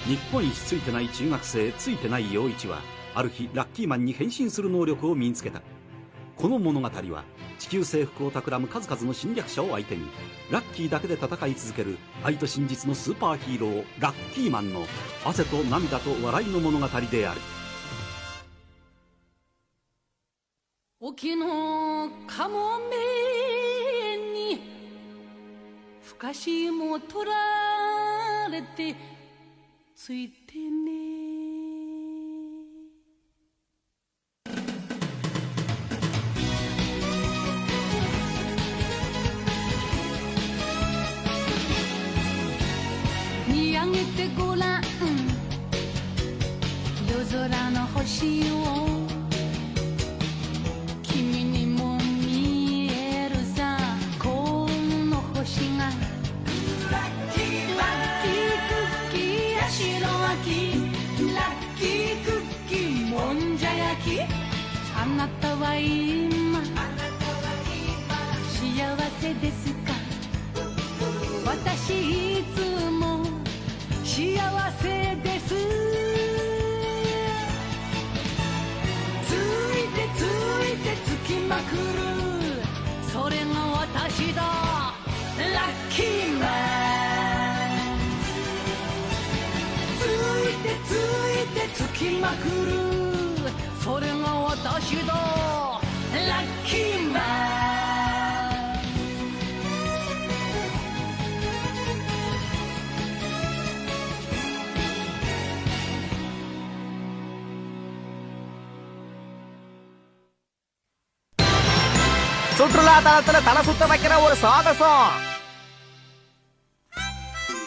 日本一ついてない中学生ついてない陽一はある日ラッキーマンに変身する能力を身につけた。この物語は地球征服を企む数々の侵略者を相手にラッキーだけで戦い続ける愛と真実のスーパーヒーローラッキーマンの汗と涙と笑いの物語である。沖のかもめにふかしも取られてついてね。見上げてごらん夜空の星を、君にも見えるさこの星がラッキークッキーや白あきラッキークッキーもんじゃ焼き、あなたは今幸せですか？私いつも幸せです。ついてついてつきまくる、それが私だラッキーマン。ついてついてつきまくる、それが私だラッキーマン。சுற்றுலா தளத்துல தலை சுத்த வைக்கிற ஒரு சாகசம்.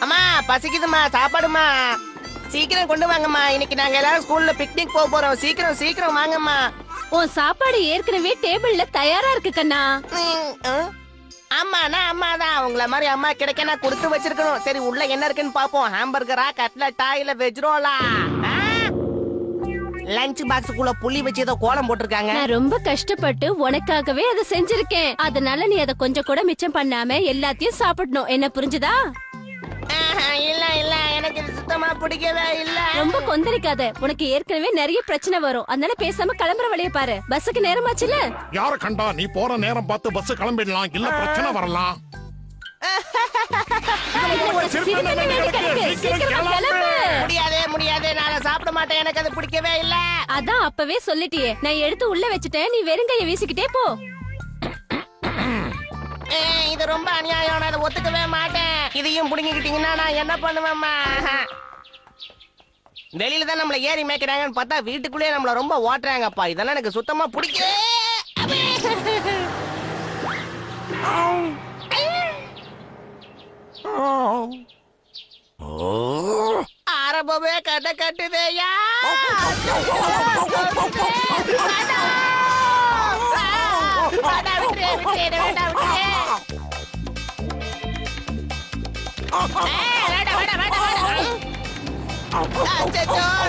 அம்மா பசிக்குதுமா, சாப்பாடுமா சீக்கிரம் கொண்டு வாங்கம்மா. இன்னைக்கு நாங்க எல்லாரும் ஸ்கூல்ல பிக்னிக் போக போறோம். சீக்கிரம் சீக்கிரம் வாங்கம்மா. உன் சாப்பாடு ஏற்கனவே டேபிள்ல தயாரா இருக்கு கண்ணா. அம்மாண்ணா அம்மா தான் உங்களை மாதிரி அம்மா கிடைக்க நான் கொடுத்து வச்சிருக்கணும். சரி உள்ள என்ன இருக்குன்னு பாப்போம். ஹாம்பர்கரா, கட்லட்டா இல்ல வெஜ் ரோலா? லஞ்ச் பாக்ஸுக்குள்ள புளி வச்சு ஏதோ கோலம் போட்டிருக்காங்க. நான் ரொம்ப கஷ்டப்பட்டு உனக்காகவே அதை செஞ்சிருக்கேன். அதனால நீ அதை கொஞ்சம் கூட மிச்சம் பண்ணாம எல்லாத்தையும் சாப்பிடணும். என்ன புரிஞ்சுதா? இல்ல இல்ல எனக்கு இது சுத்தமா பிடிக்கவே இல்ல. ரொம்ப கொந்தளிக்காத, உனக்கு ஏற்கனவே நிறைய பிரச்சனை வரும். அதனால பேசாம கிளம்புற வழிய பாரு. பஸ்ஸுக்கு நேரமாச்சுல. யார கண்டா நீ போற நேரம் பார்த்து பஸ் கிளம்பிடலாம், இல்ல பிரச்சனை வரலாம். முடியாதே முடியாதே, நான் சாப்பிட மாட்டேன், எனக்கு அது பிடிக்கவே இல்ல. அதான் அப்பவே சொல்லிட்டியே, நான் எடுத்து உள்ள வச்சுட்டேன், நீ வெறுங்கைய வீசிக்கிட்டே போ. இது ரொம்ப அநியாயம், நான் அதை ஒத்துக்கவே மாட்டேன். இதையும் புடுங்கிக்கிட்டீங்கன்னா நான் என்ன பண்ணுவேம்மா? வெளியில தான் நம்மள ஏறி மேய்க்கிறாங்கன்னு பார்த்தா வீட்டுக்குள்ளேயே நம்மள ரொம்ப ஓட்டுறாங்கப்பா. இதெல்லாம் எனக்கு சுத்தமா பிடிக்கவே. ஆரம்பமே கதை கட்டுதேயா.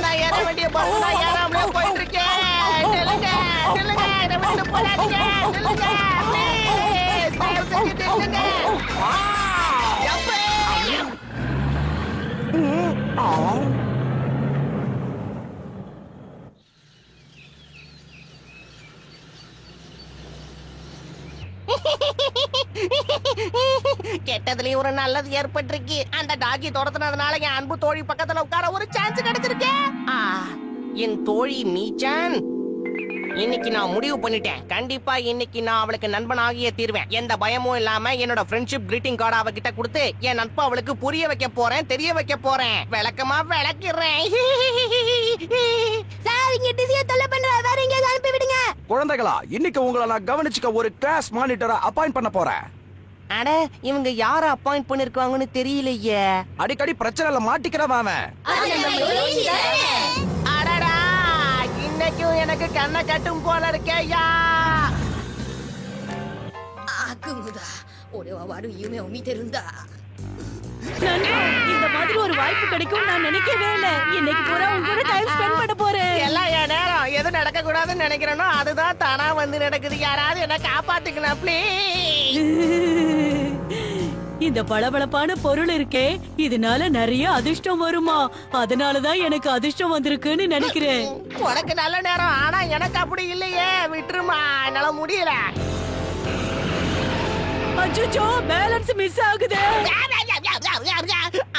நான் ஏற வேண்டிய பஸ் நான் ஏறாமலே போயிட்டு இருக்கேன். நில்லுங்க நில்லுங்க, என்னை விட்டு போடாதீங்க, நில்லுங்க ப்ளீஸ், தயவு செஞ்சு நில்லுங்க. கெட்டதுலயும் ஒரு நல்லது ஏற்பட்டிருக்கு. அந்த டாகி துரத்துனதுனால என் அன்பு தோழி பக்கத்துல உட்கார ஒரு சான்ஸ் கிடைச்சிருக்கு. என் தோழி மீச்சான், இன்னைக்கு நான் முடிவு பண்ணிட்டேன். கண்டிப்பா இன்னைக்கு நான் அவளுக்கு நண்பனாகிய தீர்வேன். எந்த பயமும் இல்லாம என்னோட ஃப்ரெண்ட்ஷிப் கிரீட்டிங் கார்டு அவகிட்ட கொடுத்து என் நட்பு அவளுக்கு புரிய வைக்க போறேன், தெரிய வைக்க போறேன். விளக்கமா விளக்கிறேன். சார், இங்க டிசிய தொல்லை பண்ற, வேற எங்க அனுப்பி விடுங்க. குழந்தைகளா, இன்னைக்கு உங்களை நான் கவனிச்சுக்க ஒரு கிளாஸ் மானிட்டரை அப்பாயிண்ட் பண்ண போறேன். அட, இவங்க யார அப்பாயிண்ட் பண்ணிருக்காங்கன்னு தெரியலையே. அடிக்கடி பிரச்சனைல மாட்டிக்கிறவன் அவன். அடடா, இன்னைக்கும் எனக்கு கண்ணை கட்டும் போல இருக்கேயா. 悪夢だ。俺は悪い夢を見てるんだ。 இந்த மாதிரி ஒரு வாய்ப்பு கிடைக்கும் நான் நினைக்கவே இல்ல. இன்னைக்கு பூரா உங்க கூட டைம் ஸ்பெண்ட் பண்ண போறேன். எல்லாம் என் நேரம். எது நடக்க கூடாதுன்னு நினைக்கிறேனோ அதுதான் தானா வந்து நடக்குது. யாராவது என்ன காப்பாத்துக்கலாம் ப்ளீஸ். இந்த பளபளப்பான பொருள் இருக்கே இதனால நிறைய அதிர்ஷ்டம் வருமா? அதனாலதான் எனக்கு அதிர்ஷ்டம் வந்திருக்குன்னு நினைக்கிறேன். உனக்கு நல்ல நேரம், ஆனா எனக்கு அப்படி இல்லையே. விட்டுருமா, என்னால முடியல. அச்சோ, பேலன்ஸ் மிஸ் ஆகுதே.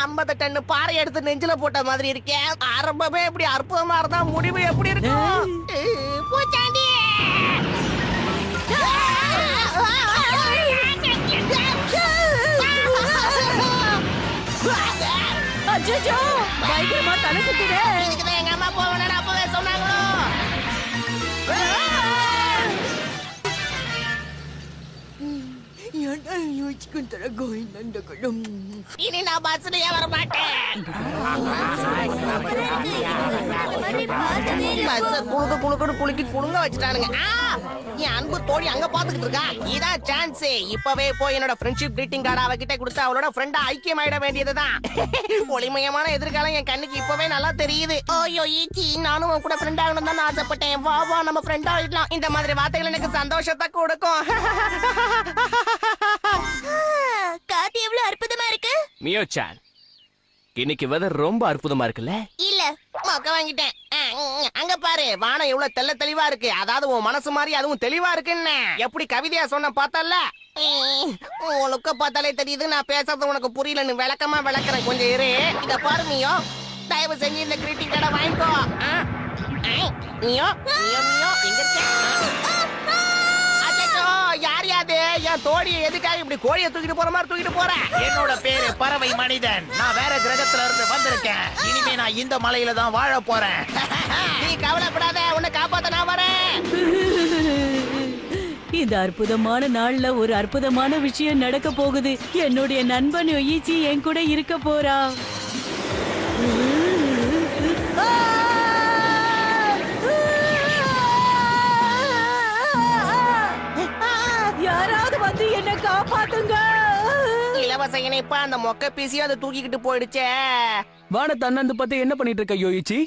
50 டன் பாறை எடுத்து நெஞ்சில போட்ட மாதிரி இருக்கேன். ஆரம்பமே இப்படி அற்புதமா இருந்தா முடிவு எப்படி இருக்கும்? பூச்சாண்டி! அச்சோ, பயங்கரமா தலை சுத்துதே. இதுக்குதான் எங்க அம்மா போவேன்னு அப்பவே சொன்னாங்களோ. இனி நான் பஸ்லயே வர மாட்டேன். பஸ் குழுக்குன்னு குலுக்கி குழுங்க வச்சுட்டானுங்க. என் அன்பு தோழி அங்க பாத்துக்கிட்டு இருக்கா. இதான் சான்ஸ். இப்பவே போய் என்னோட ஃப்ரெண்ட்ஷிப் கிரீட்டிங் கார்டு அவகிட்ட கொடுத்து அவளோட ஃப்ரெண்டா ஐக்கியமாயிட வேண்டியதுதான். ஒளிமயமான எதிர்காலம் என் கண்ணுக்கு இப்பவே நல்லா தெரியுது. ஓயோ ஈச்சி, நானும் உன் கூட ஃப்ரெண்ட் ஆகணும் தான் ஆசைப்பட்டேன். வா வா, நம்ம ஃப்ரெண்ட் ஆயிடலாம். இந்த மாதிரி வார்த்தைகள் எனக்கு சந்தோஷத்தை கொடுக்கும். காத்து எவ்வளவு அற்புதமா இருக்கு. மியோ-சான், இன்னைக்கு வெதர் ரொம்ப அற்புதமா இருக்குல்ல? இல்ல, மொக்க வாங்கிட்டேன். அங்க பாரு, வானம் எவ்வளவு தெள்ள தெளிவா இருக்கு. அதாவது உன் மனசு மாதிரி அதுவும் தெளிவா இருக்குன்னு எப்படி கவிதையா சொன்ன பார்த்தல. உனக்கு பார்த்தாலே தெரியுது நான் பேசுறது உனக்கு புரியலன்னு. விளக்கமா விளக்குறேன், கொஞ்சம் இரு. இத பாரு மியோ, தயவு செஞ்சு இந்த கிரீட்டிங் கார்டை வாங்கிக்கோ. மியோ மியோ மியோ, எங்க இருக்க? அச்சச்சோ, யார் யாது? என் தோழியை எதுக்காக இப்படி கோழியை தூக்கிட்டு போற மாதிரி தூக்கிட்டு போற? என்னோட பேரு பறவை மனிதன். நான் வேற கிரகத்துல இருந்து வந்திருக்கேன். இனிமே நான் இந்த மலையில தான் வாழ போறேன். நீ கவலைப்படாத, உன்னை காப்பாத்த நான் வரேன். இந்த அற்புதமான நாள்ல ஒரு அற்புதமான விஷயம் நடக்க போகுது. என்னுடைய நண்பன் ஈச்சி என் கூட இருக்க போறா. யாராவது வந்து என்ன காப்பாத்துங்க. இலவச இணைப்பா அந்த மொக்க பீசியும் அதை தூக்கிக்கிட்டு போயிடுச்சே. வானத்தை அண்ணந்து பார்த்து என்ன பண்ணிட்டு இருக்க யோயிச்சி?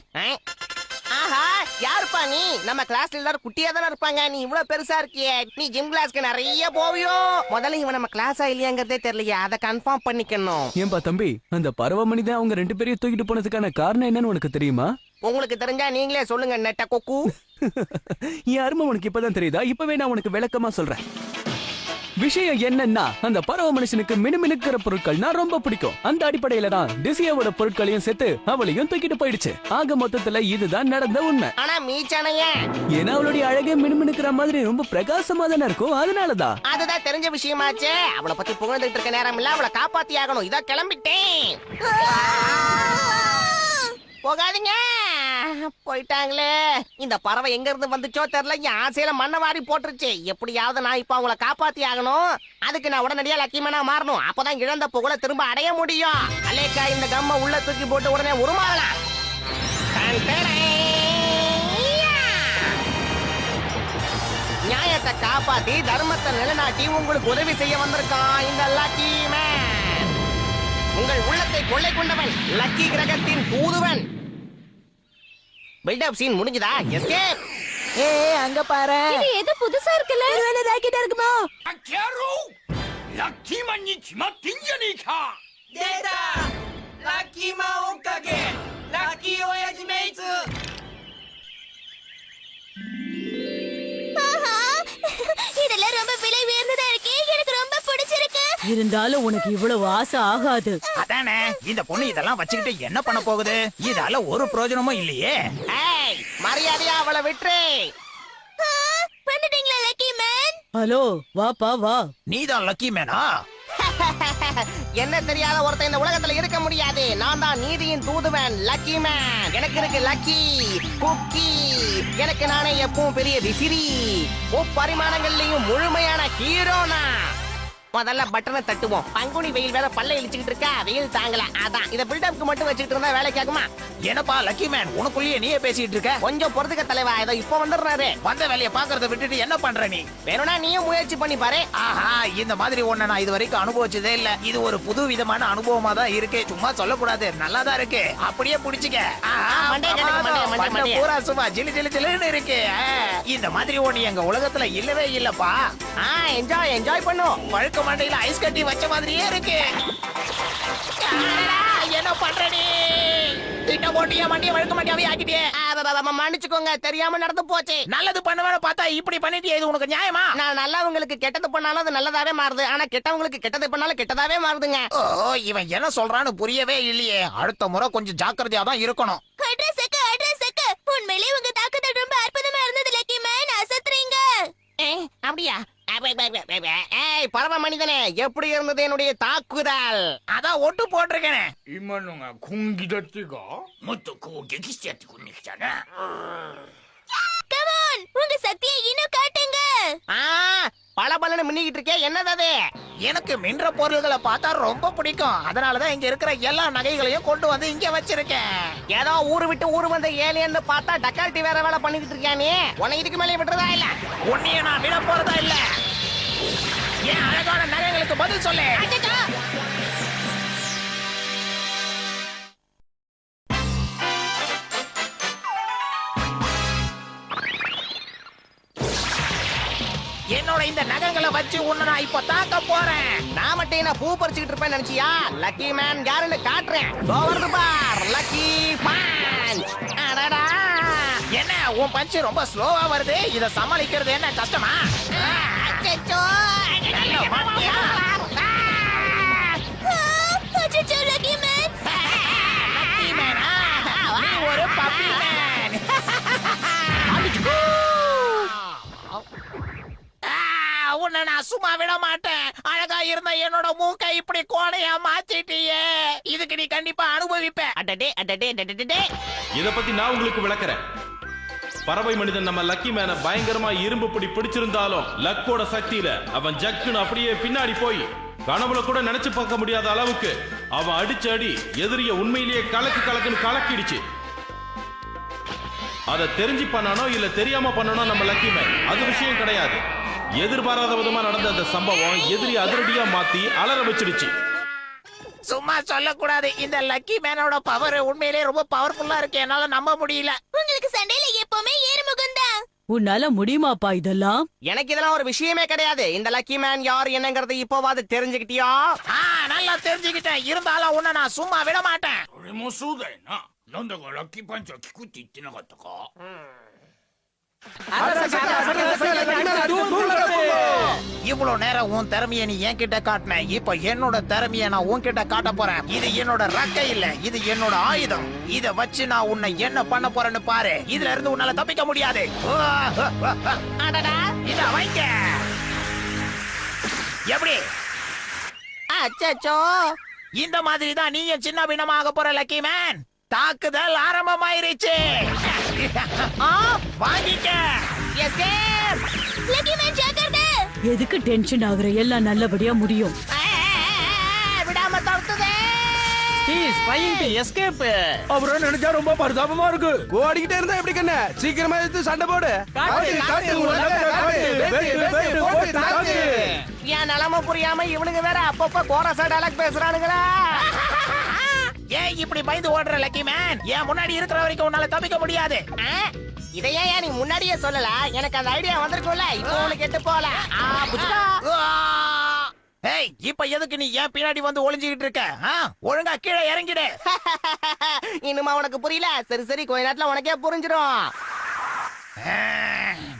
ஆஹா, யாருப்பா நீ? நம்ம கிளாஸ்ல எல்லாரும் குட்டியா தானே இருப்பாங்க. நீ இவ்வளவு பெருசா இருக்கியே. நீ ஜிம் கிளாஸ்க்கு நிறைய போவியோ. முதல்ல இவன் நம்ம கிளாஸா இல்லையாங்கிறதே தெரியலையா, அதை கன்ஃபார்ம் பண்ணிக்கணும். ஏன்பா தம்பி, அந்த பரவமணி தான் அவங்க 2 பேரையும் தூக்கிட்டு போனதுக்கான காரணம் என்னன்னு உனக்கு தெரியுமா? உங்களுக்கு தெரிஞ்சா நீங்களே சொல்லுங்க நெட்ட கொக்கு. என் அருமை உனக்கு இப்பதான் தெரியுதா? இப்பவே நான் உனக்கு விளக்கமா சொல்றேன். விஷயம் என்னன்னா, அந்த பறவை மனுஷனுக்கு மினுமினுக்கிற பொருட்கள்னா ரொம்ப பிடிக்கும். அந்த அடிப்படையில தான் டிசியாவோட பொருட்களையும் சேர்த்து அவளையும் தூக்கிட்டு போயிடுச்சு. ஆக மொத்தத்துல இதுதான் நடந்த உண்மை. ஆனா மீச்சானையே, ஏன்னா அவளுடைய அழகே மினுமினுக்கிற மாதிரி ரொம்ப பிரகாசமா தானே இருக்கும். அதனாலதான். அதுதான் தெரிஞ்ச விஷயமாச்சே. அவளை பத்தி புகழ்ந்துட்டு இருக்க நேரம் இல்ல, அவளை காப்பாத்தி ஆகணும். இதா கிளம்பிட்டேன். போகாதீங்க, போயிட்டாங்களே. இந்த பறவை எங்க இருந்து வந்துச்சோ தெரியல, என் ஆசையில மண்ணை வாரி போட்டுருச்சு. எப்படியாவது நான் இப்ப அவங்கள காப்பாத்தி ஆகணும். அதுக்கு நான் உடனடியா லக்கிமேனா மாறணும். அப்பதான் இழந்த புகழை திரும்ப அடைய முடியும். அலேக்கா, இந்த கம்ம உள்ள தூக்கி போட்டு உடனே உருமாறலாம். நியாயத்தை காப்பாத்தி தர்மத்தை நிலைநாட்டி உங்களுக்கு உதவி செய்ய வந்திருக்கான் இந்த லக்கிமேன். உங்கள் உள்ளத்தை கொள்ளை கொண்டவன், லக்கி கிரகத்தின் தூதுவன். பில்டப் சீன் முடிஞ்சதா? எஸ்கேப். அங்க பாரு. இது ஏதோ புதுசா இருக்குல்ல. ஒருவேளை ராக்கெட்டா இருக்குமா? இதெல்லாம் ரொம்ப விலை உயர்ந்ததா இருக்கு. எனக்கு ரொம்ப பிடிச்சிருக்கு. இருந்தாலும் உனக்கு இவ்வளவு ஆசை ஆகாது. அதானே, இந்த பொண்ணு இதெல்லாம் வச்சுக்கிட்டு என்ன பண்ண போகுது? இதால ஒரு பிரயோஜனமும் இல்லையே. ஏய், மரியாதையா அவளை விட்டுரு. வந்துட்டீங்களா லக்கி மேன்? ஹலோ, வாப்பா வா. நீதான் லக்கி மேனா? என்ன தெரியாத ஒருத்தன் இந்த உலகத்துல இருக்க முடியாது. நான் தான் நீதியின் தூதுவன், லக்கி மேன். எனக்கு இருக்கு லக்கி குக்கி. எனக்கு நானே எப்பவும் பெரிய விசிறி. முப்பரிமாணங்கள்லயும் முழுமையான ஹீரோனா. முதல்ல பட்டனை தட்டுவோம். பங்குனி வெயில் வேற பல்ல இழிச்சுக்கிட்டு இருக்கா, வெயில் தாங்கல. அதான் இத பில்டப்க்கு மட்டும் வச்சுக்கிட்டு இருந்தா வேலைக்கு ஆகுமா? என்னப்பா லக்கி மேன், உனக்குள்ளேயே நீயே பேசிட்டு இருக்க? கொஞ்சம் பொறுத்துக்க தலைவா, இதோ இப்ப வந்துடுறாரு. வந்த வேலையை பாக்குறத விட்டுட்டு என்ன பண்ற நீ? வேணும்னா நீயும் முயற்சி பண்ணி பாரு. ஆஹா, இந்த மாதிரி ஒண்ண நான் இது வரைக்கும் அனுபவிச்சதே இல்ல. இது ஒரு புது விதமான அனுபவமா தான் இருக்கு. சும்மா சொல்லக்கூடாது, நல்லா தான் இருக்கு. அப்படியே புடிச்சுக்க. பூரா சும்மா ஜிலு ஜிலு ஜிலுன்னு இருக்கு. இந்த மாதிரி ஒண்ணு எங்க உலகத்துல இல்லவே இல்லப்பா. என்ஜாய் பண்ணும். வழக்கம் மண்டையில ஐஸ் கட்டி வச்ச மாதிரியே இருக்கு. என்ன பண்ற நீ? திட்ட போட்டு என் மண்டியை வழுக்க மாட்டியாவே ஆக்கிட்டே. மன்னிச்சுக்கோங்க, தெரியாம நடந்து போச்சு. நல்லது பண்ணுவேன்னு பார்த்தா இப்படி பண்ணிட்டியே, இது உனக்கு நியாயமா? நான் நல்லவங்களுக்கு கெட்டது பண்ணாலும் அது நல்லதாவே மாறுது, ஆனா கெட்டவங்களுக்கு கெட்டது பண்ணாலும் கெட்டதாவே மாறுதுங்க. ஓ, இவன் என்ன சொல்றான்னு புரியவே இல்லையே. அடுத்த முறை கொஞ்சம் ஜாக்கிரதையா தான் இருக்கணும். உண்மையிலே உங்க தாக்குதல் ரொம்ப அற்புதமா இருந்தது லக்கி மேன். அசத்துறீங்க. அப்படியா? ஏய் பரவ மனிதனே, எப்படி இருந்தது என்னுடைய தாக்குதல்? அதான் ஒட்டு போட்டிருக்கேன். 이만호가 공기더띠가 뭐또 그거 객기시한테 군니잖아. கமான், உங்க சக்தியை இன்னும் காட்டுங்க. பலபலன்னு மின்னிக்கிட்டு இருக்கே, என்னது அது? எனக்கு மின்ற பொருள்களை பார்த்தா ரொம்ப பிடிக்கும். அதனாலதான் இங்க இருக்கிற எல்லா நகைகளையும் கொண்டு வந்து இங்க வச்சிருக்கேன். ஏதோ ஊரு விட்டு ஊரு வந்த ஏலியன் பார்த்தா டக்கால்ட்டி வேற வேலை பண்ணிக்கிட்டு இருக்கியா நீ? உன்னை இதுக்கு மேலே விடுறதா இல்ல? உன்னைய நான் விட போறதா இல்ல. ஏன் அழகான நகைகளுக்கு பதில் சொல்லு. என்னோட இந்த நகங்களை வச்சு உன்னை நான் இப்ப தாக்க போறேன். நான் மட்டும் என்ன பூ பறிச்சுக்கிட்டு இருப்பேன் நினைச்சியா? லக்கி மேன் யாருன்னு காட்டுறேன். வருது பார், லக்கி பஞ்ச். அடடா, என்ன உன் பஞ்சு ரொம்ப ஸ்லோவா வருது. இத சமாளிக்கிறது என்ன கஷ்டமா? அச்சச்சோ. நல்ல மாட்டியா? அச்சச்சோ லக்கி மேன். லக்கி மேனா? நீ ஒரு பப்பி மேன். உன்னை நான் சும்மா விட மாட்டேன். அழகா இருந்த என்னோட மூக்கை இப்படி கோணையா மாத்திட்டியே. இதுக்கு நீ கண்டிப்பா அனுபவிப்ப. அடடே அடடே அடடே. இத பத்தி நான் உங்களுக்கு விளக்குறேன். பறவை மனிதன் நம்ம லக்கி மேன பயங்கரமா இரும்பு பிடி பிடிச்சிருந்தாலும் லக்கோட சக்தியில அவன் ஜக்குன்னு அப்படியே பின்னாடி போய் கனவுல கூட நினைச்சு பார்க்க முடியாத அளவுக்கு அவன் அடிச்ச அடி எதிரிய உண்மையிலேயே கலக்குன்னு கலக்கிடுச்சு. அதை தெரிஞ்சு பண்ணானோ இல்ல தெரியாம பண்ணனோ நம்ம லக்கி மேன் அது விஷயம் கிடையாது. எதிர்பாராத விதமா நடந்த அந்த சம்பவம் எதிரி அதிரடியா மாத்தி அலற வச்சிடுச்சு. சும்மா சொல்லக்கூடாது. இந்த லக்கி மேனோட பவர் உண்மையிலே ரொம்ப பவர்ஃபுல்லா இருக்கு. என்னால நம்ப முடியல. உங்களுக்கு சண்டையில எப்பவுமே ஏறுமுகம் தான். உன்னால முடியுமாப்பா இதெல்லாம்? எனக்கு இதெல்லாம் ஒரு விஷயமே கிடையாது. இந்த லக்கி மேன் யார் என்னங்கறது இப்போவாது தெரிஞ்சுக்கிட்டியா? நல்லா தெரிஞ்சுக்கிட்டேன். இருந்தாலும் உன்னை நான் சும்மா விட மாட்டேன். 俺もそうだよな。なんだかラッキーパンチは効くって言ってなかったか。இவ்வளவு நேரம் உன் திறமைய நீ என்கிட்ட காட்டின. இப்ப என்னோட திறமைய நான் உன்கிட்ட காட்ட போறேன். இது என்னோட ரக்கை இல்ல, இது என்னோட ஆயுதம். இத வச்சு நான் உன்னை என்ன பண்ண போறேன்னு பாரு. இதுல இருந்து உன்னால தப்பிக்க முடியாது. இத வைக்க எப்படி? அச்சச்சோ. இந்த மாதிரி தான் நீயும் சின்ன பின்னமாக போற லக்கி மேன். தாக்குதல் ஆரம்பமாயிருச்சு. வாங்கிக்க. எஸ்கேப். லக்கி மேன் ஜாக்கிரதை. எதுக்கு டென்ஷன் ஆகுற? எல்லாம் நல்லபடியா முடியும். விடாம தடுத்துதே. அவரை நினைச்சா ரொம்ப பரிதாபமா இருக்கு. ஓடிக்கிட்டே இருந்தா எப்படி கண்ணே? சீக்கிரமா எடுத்து சண்டை போடு. என் நிலைமை புரியாம இவனுங்க வேற அப்பப்ப கோரசா டைலாக் பேசுறானுங்களா? ஏன் இப்படி பயந்து ஓடுற லக்கி மேன்? ஏன் முன்னாடி இருக்கிற வரைக்கும் உன்னால தப்பிக்க முடியாது. இதையே நீ முன்னாடியே சொல்லல. எனக்கு அந்த ஐடியா வந்திருக்கும்ல. இப்போ உனக்கு கெட்டு போல. ஏய், இப்ப எதுக்கு நீ ஏன் பின்னாடி வந்து ஒளிஞ்சுக்கிட்டு இருக்க? ஒழுங்கா கீழே இறங்கிடு. இன்னுமா உனக்கு புரியல? சரி சரி, கொஞ்ச நேரத்துல உனக்கே புரிஞ்சிடும்.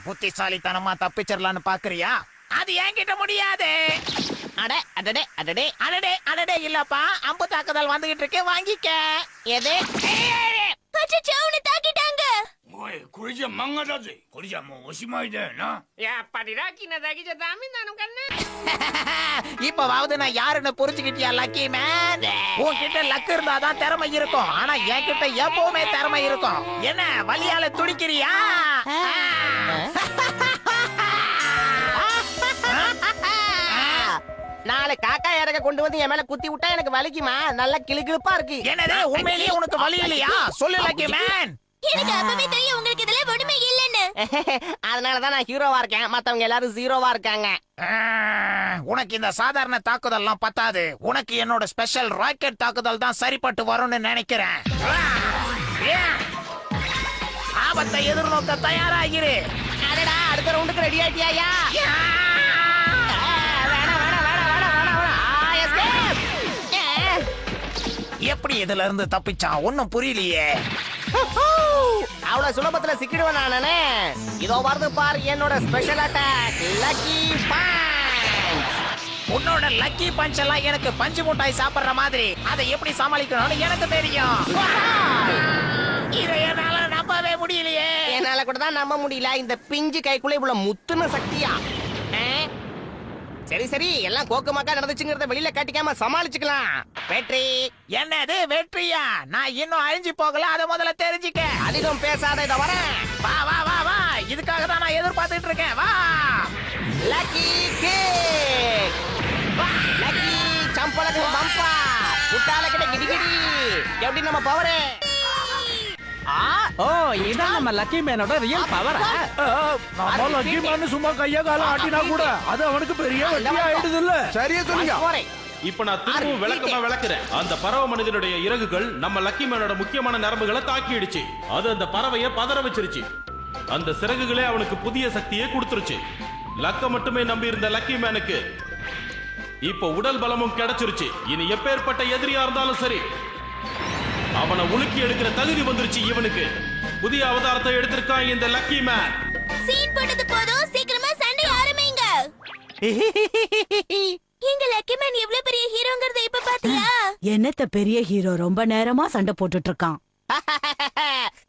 புத்திசாலித்தனமா தப்பிச்சிடலான்னு பாக்குறியா? அது என்கிட்ட முடியாது. அடே அடடே அடடே அடடே அடடே இல்லப்பா, அம்பு தாக்குதல் வந்துகிட்டு இருக்கு. வாங்கிக்க. எது? அச்சச்சோ, உன்னை தாக்கிட்டாங்க. おい、これじゃ漫画だぜ。これじゃもうおしまいだよな。やっぱりラッキーなだけじゃダメなのかな? இப்பவாவது நான் யாருன்னு புரிஞ்சுக்கிட்டியா லக்கி மேன்? உன்கிட்ட லக் இருந்தாதான் திறமை இருக்கும். ஆனா என்கிட்ட எப்பவுமே திறமை இருக்கும். என்ன வலியால துடிக்கிறியா? நாளை காக்கா இறக்க கொண்டு வந்து என் மேல குத்தி விட்டா எனக்கு வலிக்குமா? நல்ல கிளுகிளுப்பா இருக்கு. என்னது, உண்மையிலேயே உனக்கு வலி இல்லையா? சொல்லு லக்கி மேன். எனக்கு அப்பவே தெரியும் உங்களுக்கு இதெல்லாம் ஒண்ணுமே இல்லன்னு. அதனாலதான் நான் ஹீரோவா இருக்கேன். மத்தவங்க எல்லாரும் ஜீரோவா இருக்காங்க. உனக்கு இந்த சாதாரண தாக்குதல்லாம் பத்தாது. உனக்கு என்னோட ஸ்பெஷல் ராக்கெட் தாக்குதல் தான் சரிப்பட்டு வரும்னு நினைக்கிறேன். ஆபத்தை எதிர்நோக்க தயாராகிரு. அடடா, அடுத்த ரவுண்டுக்கு ரெடி ஆயிட்டியா? வேணாம் வேணாம் வேணாம் வேணாம். எப்படி இதுல இருந்து தப்பிச்சான் ஒன்னும் புரியலையே. அவ்வளவு சுலபத்துல சிக்கிடுவேன் நானே. இதோ வருது பாரு என்னோட ஸ்பெஷல் அட்டாக் லக்கி பஞ்ச். உன்னோட லக்கி பஞ்ச் எல்லாம் எனக்கு பஞ்சு முட்டாய் சாப்பிடுற மாதிரி. அதை எப்படி சமாளிக்கணும்னு எனக்கு தெரியும். இதை என்னால நம்பவே முடியலையே. என்னால கூட தான் நம்ப முடியல, இந்த பிஞ்சு கைக்குள்ள இவ்வளவு முத்துன சக்தியா. சரி சரி, எல்லாம் கோக்குமாக்கா நடந்துச்சுங்கிறத வெளியில காட்டிக்காம சமாளிச்சுக்கலாம். வெற்றி. என்னது வெற்றியா? நான் இன்னும் அழிஞ்சு போகல, அதை முதல்ல தெரிஞ்சுக்க. அதிகம் பேசாத, இத வரேன். வா வா வா வா, இதுக்காக தான் நான் எதிர்பார்த்துட்டு இருக்கேன். வா லக்கி கிக், லக்கி சம்பளக்கு பம்பா, முட்டாள கிட்ட கிடிகிடி. எப்படி நம்ம பவரே? ஓ, இதான் நம்ம லக்கி மேனோட ரியல் பவர். நம்ம லக்கி மேன் சும்மா கைய கால ஆட்டினா கூட அது அவனுக்கு பெரிய வெற்றி ஆயிடுது இல்ல. சரியா சொன்னீங்க. இப்ப நான் திரும்பவும் விளக்கமா விளக்குறேன். அந்த பறவை மனிதனுடைய இறகுகள் நம்ம லக்கி மேனோட முக்கியமான நரம்புகளை தாக்கிடுச்சு. அது அந்த பறவையை பதற வச்சிருச்சு. அந்த சிறகுகளே அவனுக்கு புதிய சக்தியை கொடுத்துருச்சு. லக்க மட்டுமே நம்பி இருந்த லக்கி மேனுக்கு இப்ப உடல் பலமும் கிடைச்சிருச்சு. இனி எப்பேற்பட்ட எதிரியா இருந்தாலும் சரி, அவனை உலுக்கி எடுக்கிற தகுதி வந்துருச்சு. இவனுக்கு புதிய அவதாரத்தை எடுத்திருக்கான் இந்த லக்கி மேன். சீன் போட்டது போதும், சீக்கிரமா சண்டை ஆரம்பிங்க. எங்க லக்கி மேன் எவ்வளவு பெரிய ஹீரோங்கிறத இப்ப பாத்தியா? என்னத்த பெரிய ஹீரோ ரொம்ப நேரமா சண்டை போட்டுட்டு இருக்கான்.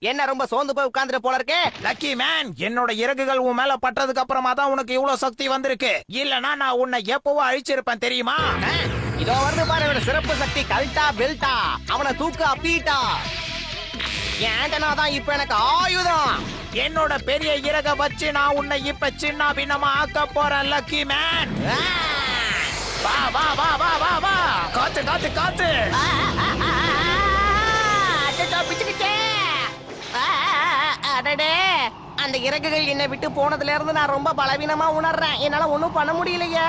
என்ன ரொம்ப சோர்ந்து போய் உட்கார்ந்துட்டு போல இருக்கே. லக்கி மேன், என்னோட இறகுகள் உன் மேல பட்டதுக்கு அப்புறமா தான் உனக்கு இவ்வளவு சக்தி வந்திருக்கு. இல்லனா நான் உன்னை எப்பவோ அழிச்சிருப்பேன் தெரியுமா? இதோ வருது பாரு இவனோட சிறப்பு சக்தி கல்டா பெல்டா. அவனை தூக்க அப்பீட்டா. ஏண்டனா தான் இப்ப எனக்கு ஆயுதம். என்னோட பெரிய இறக வச்சு நான் உன்னை இப்ப சின்ன பின்னமா ஆக்க போறேன் லக்கி மேன். வா வா வா வா வா வா, காத்து காத்து காத்து. அடடே, அந்த இறகுகள் என்னை விட்டு போனதுல இருந்து நான் ரொம்ப பலவீனமா உணர்றேன். என்னால ஒண்ணும் பண்ண முடியலையே.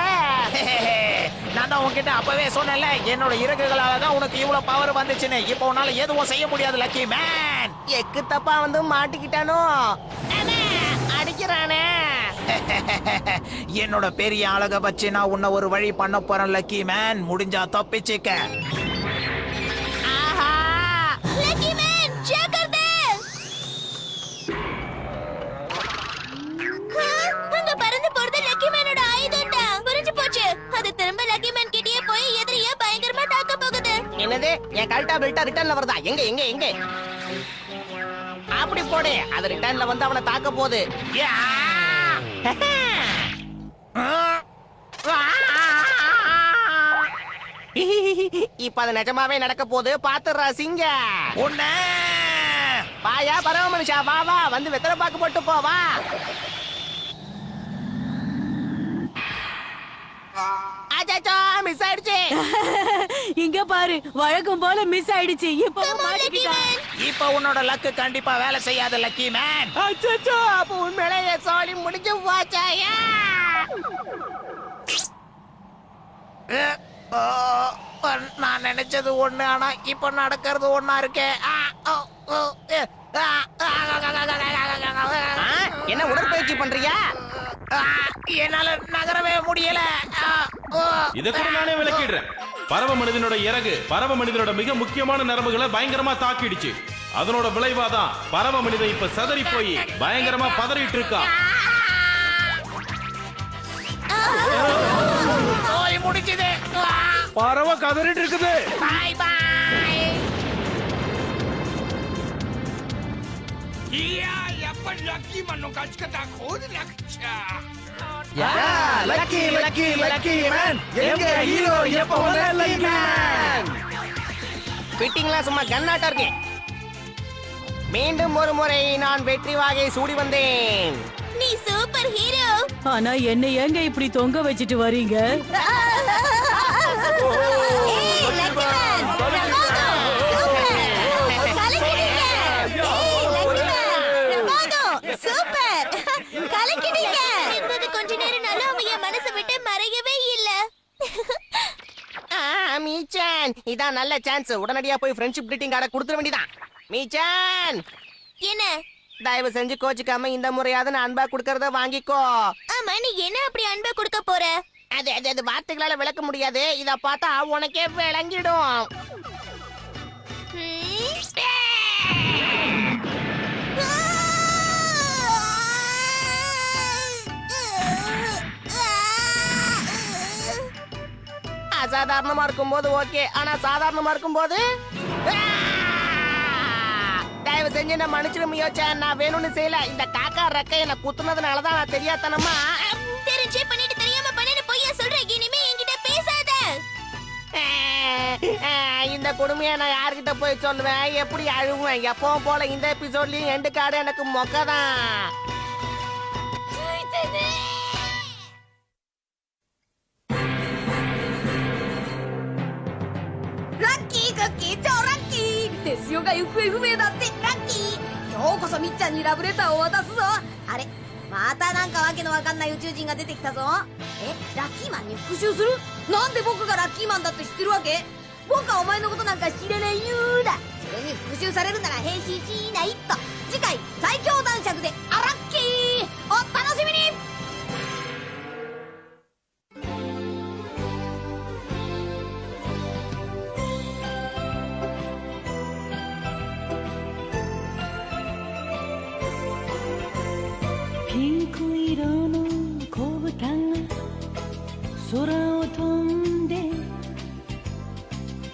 நான் தான் உன்கிட்ட அப்பவே சொன்னேன்ல, என்னோட இறகுகளால தான் உனக்கு இவ்வளவு பவர் வந்துச்சுன்னு. இப்போ உன்னால எதுவும் செய்ய முடியாது லக்கி மேன். எக்கு தப்பா வந்து மாட்டிக்கிட்டானோ, அடிக்கிறானே. என்னோட பெரிய அழக வச்சு நான் உன்னை ஒரு வழி பண்ண போறேன் லக்கி மேன். முடிஞ்சா தப்பிச்சுக்க. லக்கி மேன் ஜாக்கிரதை. அங்க பறந்து போறது லக்கி மேனோட ஆயுதம் தான். புரிஞ்சு போச்சு. அது திரும்ப லக்கி மேன் கிட்டயே போய் எதிரியா பயங்கரமா தாக்க போகுது. என்னது, என் கல்டா பெல்டா ரிட்டர்ன்ல வருதா? எங்க எங்க எங்க? அப்படி போடு, அது ரிட்டர்ன்ல வந்து அவனை தாக்க போகுது. இப்ப அது நிஜமாவே நடக்க போகுது. பாத்துறா சிங்க. உன்ன வாயா பரவ மனுஷா, வா வா, வந்து வெத்தலை பாக்கு போட்டு போவா. அச்சச்சோ, மிஸ் ஆயிடுச்சு. இங்க பாரு, வழக்கம் போல மிஸ் ஆயிடுச்சு. இப்போ மாட்டிக்கிட்டான். இப்போ உன்னோட லக்கு கண்டிப்பா வேலை செய்யாத லக்கி மேன். அச்சச்சோ, அப்ப உண்மையிலே என் சோழி முடிஞ்சு போச்சாயா? நான் நினைச்சது ஒண்ணு, ஆனா இப்ப நடக்கிறது ஒண்ணா இருக்கே. என்ன உடற்பயிற்சி பண்றியா? என்னால நகரவே முடியல. இத கூட நானே விளக்கிடுறேன். பறவை மனிதனோட இறகு பறவை மனிதனோட மிக முக்கியமான நரம்புகளை பயங்கரமா தாக்கிடுச்சு. அதனோட விளைவாதான் பறவை மனிதன் இப்ப சதறி போய் பயங்கரமா பதறிட்டு இருக்கான். முடிஞ்சது. பறவை கதறிட்டு இருக்குது. பாய் பாய். லக்கி மன்னு கஷ்டத்தா கோது லக்ஷா. லக்கி லக்கி லக்கி மேன், எங்க ஹீரோ எப்ப வந்த லக்கி மேன். ஃபிட்டிங்லாம் சும்மா கன்னாட்டா இருக்கு. மீண்டும் ஒரு முறை நான் வெற்றி வாகை சூடி வந்தேன். நீ சூப்பர் ஹீரோ. ஆனா என்ன ஏங்க இப்படி தொங்க வச்சிட்டு வரீங்க? கொஞ்ச நேரம் நல்லா என் மனசை விட்டு மறையவே இல்ல. மீச்சான், இதான் நல்ல சான்ஸ். உடனடியா போய் ஃப்ரெண்ட்ஷிப் கிரீட்டிங் கார்டை கொடுத்துட வேண்டியதான். மீச்சான், என்ன? தயவு செஞ்சு கோச்சிக்காம இந்த முறையாவது நான் அன்பா கொடுக்கறத வாங்கிக்கோ. ஆமா, நீ என்ன அப்படி அன்பா கொடுக்க போற? அது அது அது வார்த்தைகளால விளக்க முடியாது. இத பார்த்தா உனக்கே விளங்கிடும். அசாதாரணமா இருக்கும்போது ஓகே, ஆனா சாதாரணமா இருக்கும்போது தயவு செஞ்சு என்ன மன்னிச்சிடும் யோசிச்சேன். நான் வேணும்னு செய்யல. இந்த காக்கா ரெக்கை என்ன குத்துனதுனாலதான் நான் தெரியாதனமா தெரிஞ்சே பண்ணிட்டு தெரியாம பண்ணிட்டு பொய்யா சொல்றேன். இனிமே என்கிட்ட பேசாத. இந்த கொடுமையை நான் யார்கிட்ட போய் சொல்லுவேன்? எப்படி அழுவேன்? எப்பவும் போல இந்த எபிசோட்லயும் எண்டு காடு எனக்கு மொக்கதான்.ラッキークッキー超ラッキー。テスヨが行方不明だってラッキー。今日こそみっちゃんにラブレターを渡すぞ。あれまたなんかわけのわかんない宇宙人が出てきたぞ。ラッキーマンに復讐する？なんで僕がラッキーマンだって知ってるわけ？僕はお前のことなんか知らないよーだ。それに復讐されるなら変身しないと。次回最強男爵でアラッキーお楽しみに。ピンク色の子豚が空を飛んで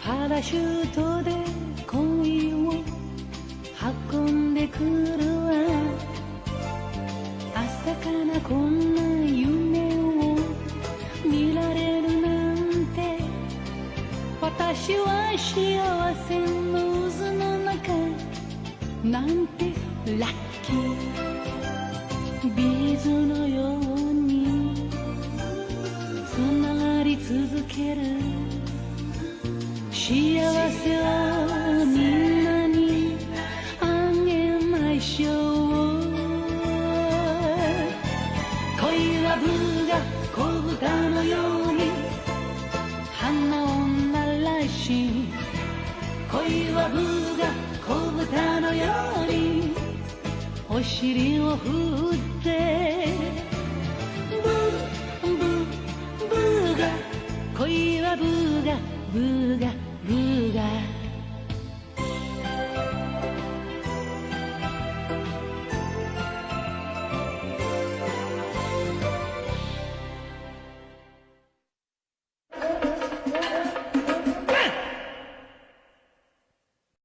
パラシュートで恋を運んでくるわ。朝からこんな夢を見られるなんて、私は幸せの渦の中なんてラッキー。ビーズのようにつながり続ける幸せをみんなにあげましょう。恋はブが子豚のように花を鳴らし、恋はブが子豚のようにお尻を振って